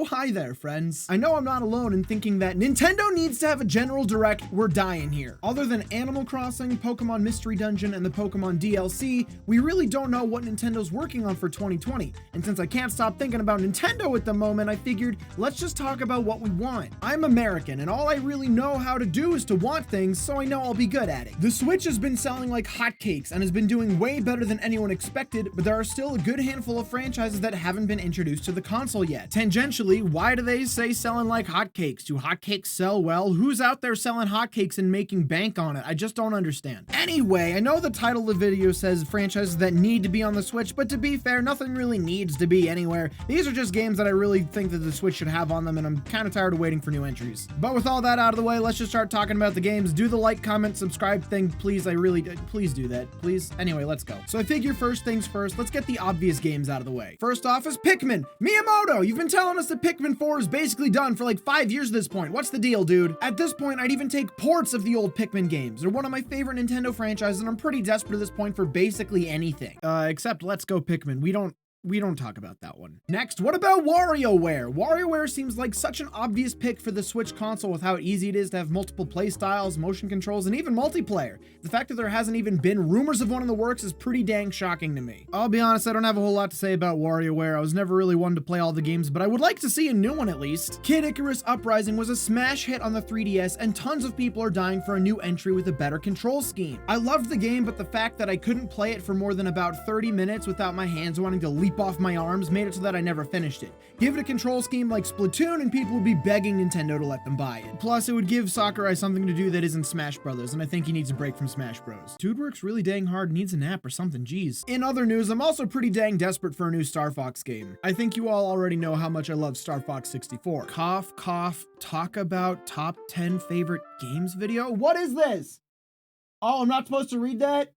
So hi there, friends. I know I'm not alone in thinking that Nintendo needs to have a general direct. We're dying here. Other than Animal Crossing, Pokemon Mystery Dungeon, and the Pokemon DLC, we really don't know what Nintendo's working on for 2020. And since I can't stop thinking about Nintendo at the moment, I figured let's just talk about what we want. I'm American, and all I really know how to do is to want things, so I know I'll be good at it. The Switch has been selling like hotcakes and has been doing way better than anyone expected, but there are still a good handful of franchises that haven't been introduced to the console yet. Tangentially, why do they say selling like hotcakes? Do hotcakes sell well? Who's out there selling hotcakes and making bank on it? I just don't understand. Anyway, I know the title of the video says franchises that need to be on the Switch, but to be fair, nothing really needs to be anywhere. These are just games that I really think that the Switch should have on them, and I'm kind of tired of waiting for new entries. But with all that out of the way, let's just start talking about the games. Do the like, comment, subscribe thing, please. Please do that, please. Anyway, let's go. So I figure first things first, let's get the obvious games out of the way. First off is Pikmin. Miyamoto, you've been telling us that Pikmin 4 is basically done for like 5 years at this point. What's the deal, dude? At this point, I'd even take ports of the old Pikmin games. They're one of my favorite Nintendo franchises, and I'm pretty desperate at this point for basically anything. Except Let's Go Pikmin. We don't talk about that one. Next, what about WarioWare? WarioWare seems like such an obvious pick for the Switch console with how easy it is to have multiple play styles, motion controls, and even multiplayer. The fact that there hasn't even been rumors of one in the works is pretty dang shocking to me. I'll be honest, I don't have a whole lot to say about WarioWare. I was never really one to play all the games, but I would like to see a new one at least. Kid Icarus Uprising was a smash hit on the 3DS, and tons of people are dying for a new entry with a better control scheme. I loved the game, but the fact that I couldn't play it for more than about 30 minutes without my hands wanting to leap off my arms made it so that I never finished it. Give it a control scheme like Splatoon and people would be begging Nintendo to let them buy it. Plus, it would give Sakurai something to do that isn't Smash Brothers, and I think he needs a break from Smash Bros. Dude works really dang hard, needs a nap or something, jeez. In other news, I'm also pretty dang desperate for a new Star Fox game. I think you all already know how much I love Star Fox 64. Cough, cough, talk about top 10 favorite games video? What is this? Oh, I'm not supposed to read that?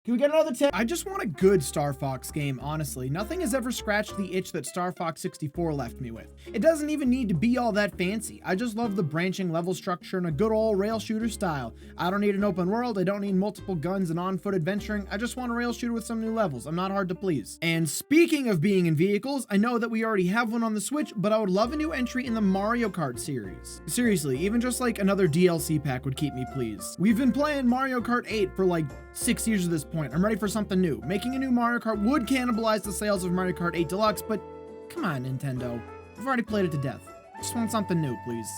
Can we get another 10? I just want a good Star Fox game, honestly. Nothing has ever scratched the itch that Star Fox 64 left me with. It doesn't even need to be all that fancy. I just love the branching level structure and a good old rail shooter style. I don't need an open world, I don't need multiple guns and on-foot adventuring. I just want a rail shooter with some new levels. I'm not hard to please. And speaking of being in vehicles, I know that we already have one on the Switch, but I would love a new entry in the Mario Kart series. Seriously, even just like another DLC pack would keep me pleased. We've been playing Mario Kart 8 for like 6 years at this point. I'm ready for something new. Making a new Mario Kart would cannibalize the sales of Mario Kart 8 Deluxe, but come on, Nintendo. I've already played it to death. Just want something new, please.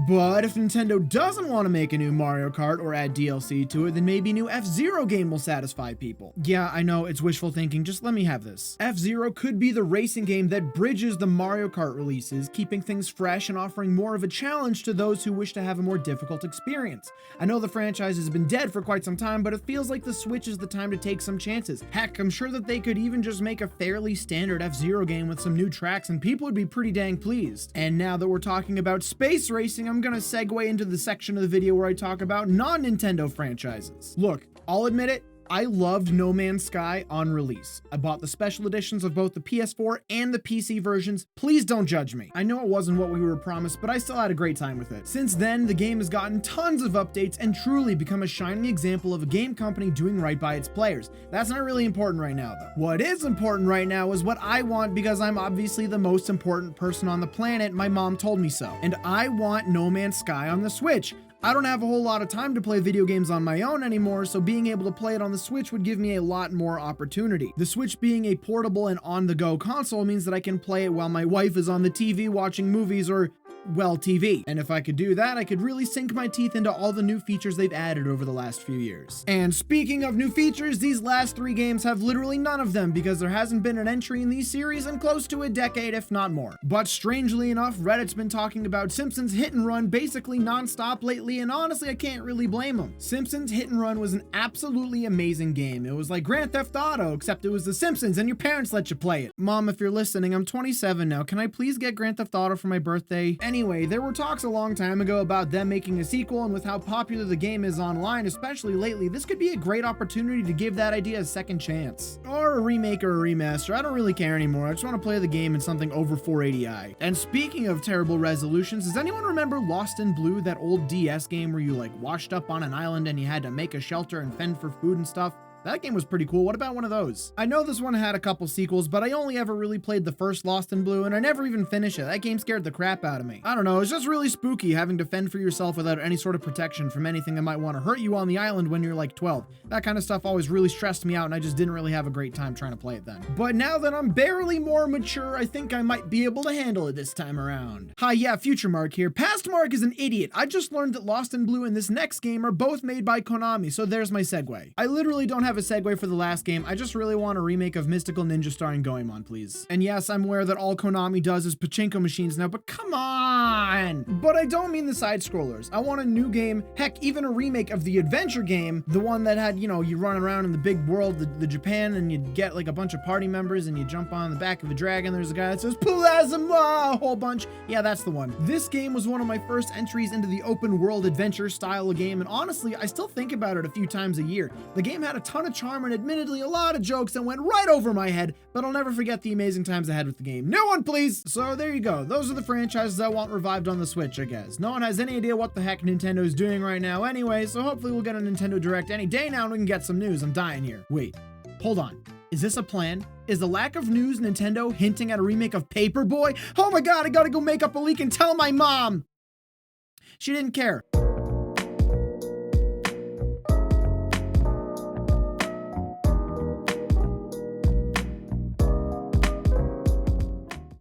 But if Nintendo doesn't want to make a new Mario Kart or add DLC to it, then maybe a new FZero game will satisfy people. Yeah, I know, it's wishful thinking, just let me have this. FZero could be the racing game that bridges the Mario Kart releases, keeping things fresh and offering more of a challenge to those who wish to have a more difficult experience. I know the franchise has been dead for quite some time, but it feels like the Switch is the time to take some chances. Heck, I'm sure that they could even just make a fairly standard FZero game with some new tracks and people would be pretty dang pleased. And now that we're talking about space racing, I'm gonna segue into the section of the video where I talk about non-Nintendo franchises. Look, I'll admit it, I loved No Man's Sky on release. I bought the special editions of both the PS4 and the PC versions. Please don't judge me. I know it wasn't what we were promised, but I still had a great time with it. Since then, the game has gotten tons of updates and truly become a shining example of a game company doing right by its players. That's not really important right now, though. What is important right now is what I want because I'm obviously the most important person on the planet. My mom told me so. And I want No Man's Sky on the Switch. I don't have a whole lot of time to play video games on my own anymore, so being able to play it on the Switch would give me a lot more opportunity. The Switch being a portable and on-the-go console means that I can play it while my wife is on the TV watching movies or, well, TV. And if I could do that, I could really sink my teeth into all the new features they've added over the last few years. And speaking of new features, these last 3 games have literally none of them because there hasn't been an entry in these series in close to a decade, if not more. But strangely enough, Reddit's been talking about Simpsons Hit and Run basically non-stop lately, and honestly, I can't really blame them. Simpsons Hit and Run was an absolutely amazing game. It was like Grand Theft Auto, except it was The Simpsons and your parents let you play it. Mom, if you're listening, I'm 27 now. Can I please get Grand Theft Auto for my birthday? Anyway, there were talks a long time ago about them making a sequel, and with how popular the game is online, especially lately, this could be a great opportunity to give that idea a second chance. Or a remake or a remaster, I don't really care anymore. I just want to play the game in something over 480i. And speaking of terrible resolutions, does anyone remember Lost in Blue, that old DS game where you like washed up on an island and you had to make a shelter and fend for food and stuff? That game was pretty cool. What about one of those? I know this one had a couple sequels, but I only ever really played the first Lost in Blue, and I never even finished it. That game scared the crap out of me. I don't know, it's just really spooky having to fend for yourself without any sort of protection from anything that might want to hurt you on the island when you're like 12. That kind of stuff always really stressed me out, and I just didn't really have a great time trying to play it then. But now that I'm barely more mature, I think I might be able to handle it this time around. Hi, yeah, future Mark here. Past Mark is an idiot. I just learned that Lost in Blue and this next game are both made by Konami, so there's my segue. I literally don't have a segue for the last game. I just really want a remake of Mystical Ninja starring Goemon, please. And yes, I'm aware that all Konami does is pachinko machines now, but come on! But I don't mean the side scrollers. I want a new game, heck, even a remake of the adventure game, the one that had, you know, you run around in the big world, the Japan, and you get like a bunch of party members and you jump on the back of a dragon. There's a guy that says Plasma, a whole bunch. Yeah, that's the one. This game was one of my first entries into the open world adventure style of game, and honestly, I still think about it a few times a year. The game had a ton of charm and admittedly a lot of jokes that went right over my head, but I'll never forget the amazing times I had with the game. No one, please! So there you go. Those are the franchises I want revived on the Switch, I guess. No one has any idea what the heck Nintendo's doing right now anyway, so hopefully we'll get a Nintendo Direct any day now and we can get some news. I'm dying here. Wait, hold on. Is this a plan? Is the lack of news Nintendo hinting at a remake of Paperboy? Oh my god, I gotta go make up a leak and tell my mom! She didn't care.